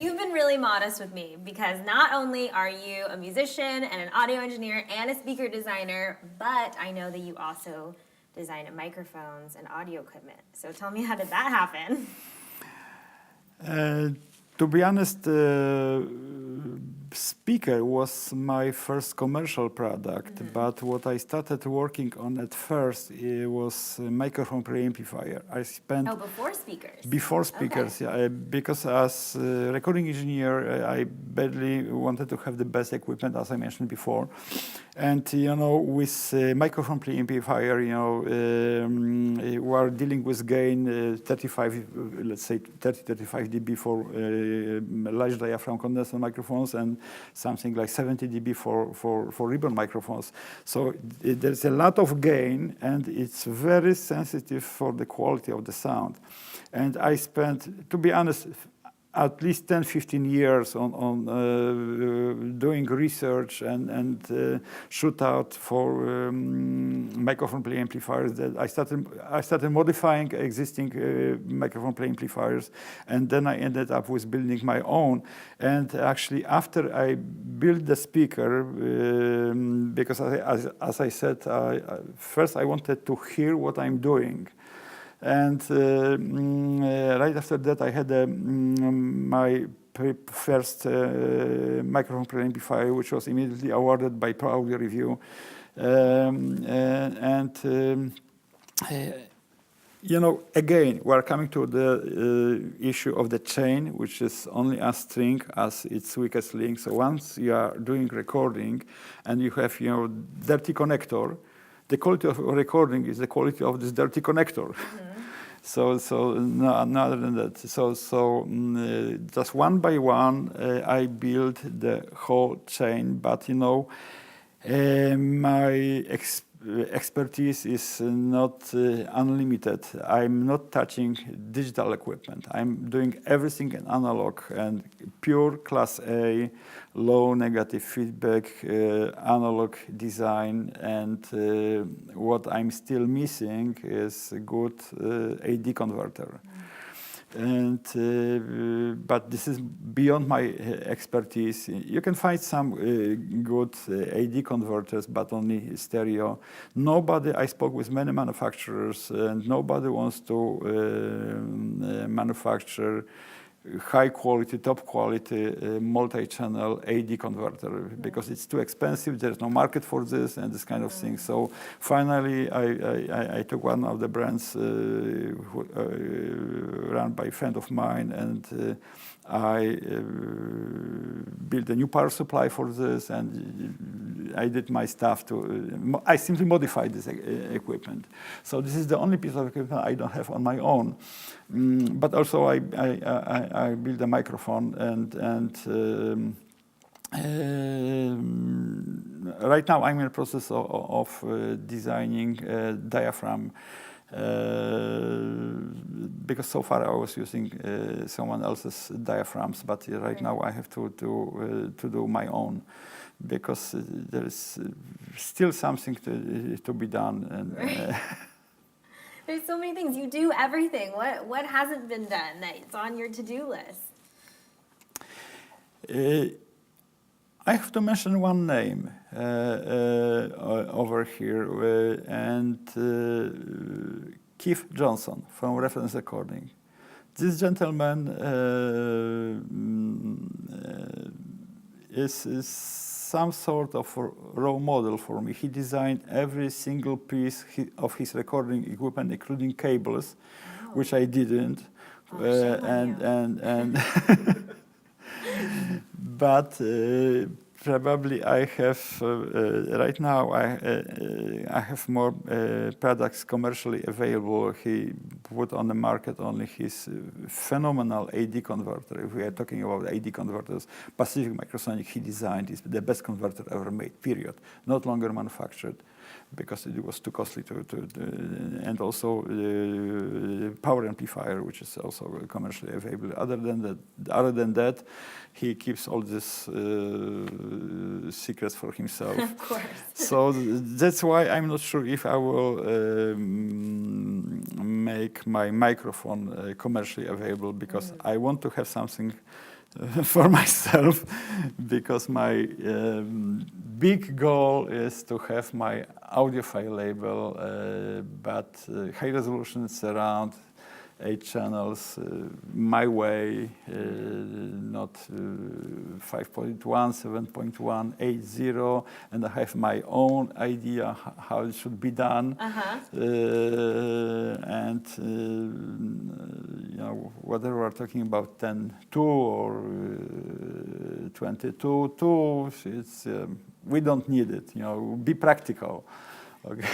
You've been really modest with me because not only are you a musician and an audio engineer and a speaker designer, but I know that you also design microphones and audio equipment. So tell me, how did that happen? To be honest, speaker was my first commercial product, but what I started working on at first was a microphone preamplifier. I spent Before speakers. before speakers, Okay. yeah, because as a recording engineer, I badly wanted to have the best equipment, as I mentioned before. And with microphone preamplifier, we are dealing with gain 35, let's say 35 dB for large diaphragm condenser microphones and something like 70 dB for ribbon microphones. So there's a lot of gain, and it's very sensitive for the quality of the sound. And I spent, to be honest, at least 10, 15 years on doing research and shoot out for microphone preamplifiers. That I started modifying existing microphone preamplifiers, and then I ended up with building my own. And actually, after I built the speaker, because as I said, first I wanted to hear what I'm doing. And right after that, I had my first microphone preamplifier, which was immediately awarded by Pro Audio Review. Again, we're coming to the issue of the chain, which is only a string as its weakest link. So once you are doing recording and you have, dirty connector, the quality of recording is the quality of this dirty connector. Mm-hmm. So no other than that. So just one by one, I built the whole chain. But my expertise is not unlimited. I'm not touching digital equipment. I'm doing everything in analog and pure Class A, low negative feedback, analog design. And what I'm still missing is a good AD converter. And but this is beyond my expertise. You can find some good AD converters, but only stereo. I spoke with many manufacturers, and nobody wants to manufacture high quality, top quality multi-channel AD converter because it's too expensive. There's no market for this and this kind of thing. So finally, I took one of the brands run by a friend of mine, and I built a new power supply for this, and I did my stuff I simply modified this equipment. So this is the only piece of equipment I don't have on my own. But also I built a microphone, and right now I'm in the process of designing a diaphragm. Because so far I was using someone else's diaphragms, but right now I have to do my own, because there is still something to be done. And there's so many things. You do everything. What hasn't been done that's on your to-do list? I have to mention one name over here, and Keith Johnson from Reference Recording. This gentleman is some sort of role model for me. He designed every single piece of his recording equipment, including cables, which I didn't. And but probably I have right now. I have more products commercially available. He put on the market only his phenomenal AD converter. If we are talking about AD converters, Pacific Microsonic he designed is the best converter ever made. Period. Not longer manufactured, because it was too costly and also power amplifier, which is also commercially available. Other than that, he keeps all these secrets for himself. Of course. So that's why I'm not sure if I will make my microphone commercially available, because I want to have something for myself, because my big goal is to have my audiophile label, but high resolution surround 8 channels, my way, not 5.1, 7.1, 8.0, and I have my own idea how it should be done. And you know, whether we're talking about 10.2 or 22.2, it's we don't need it. You know, be practical. Okay.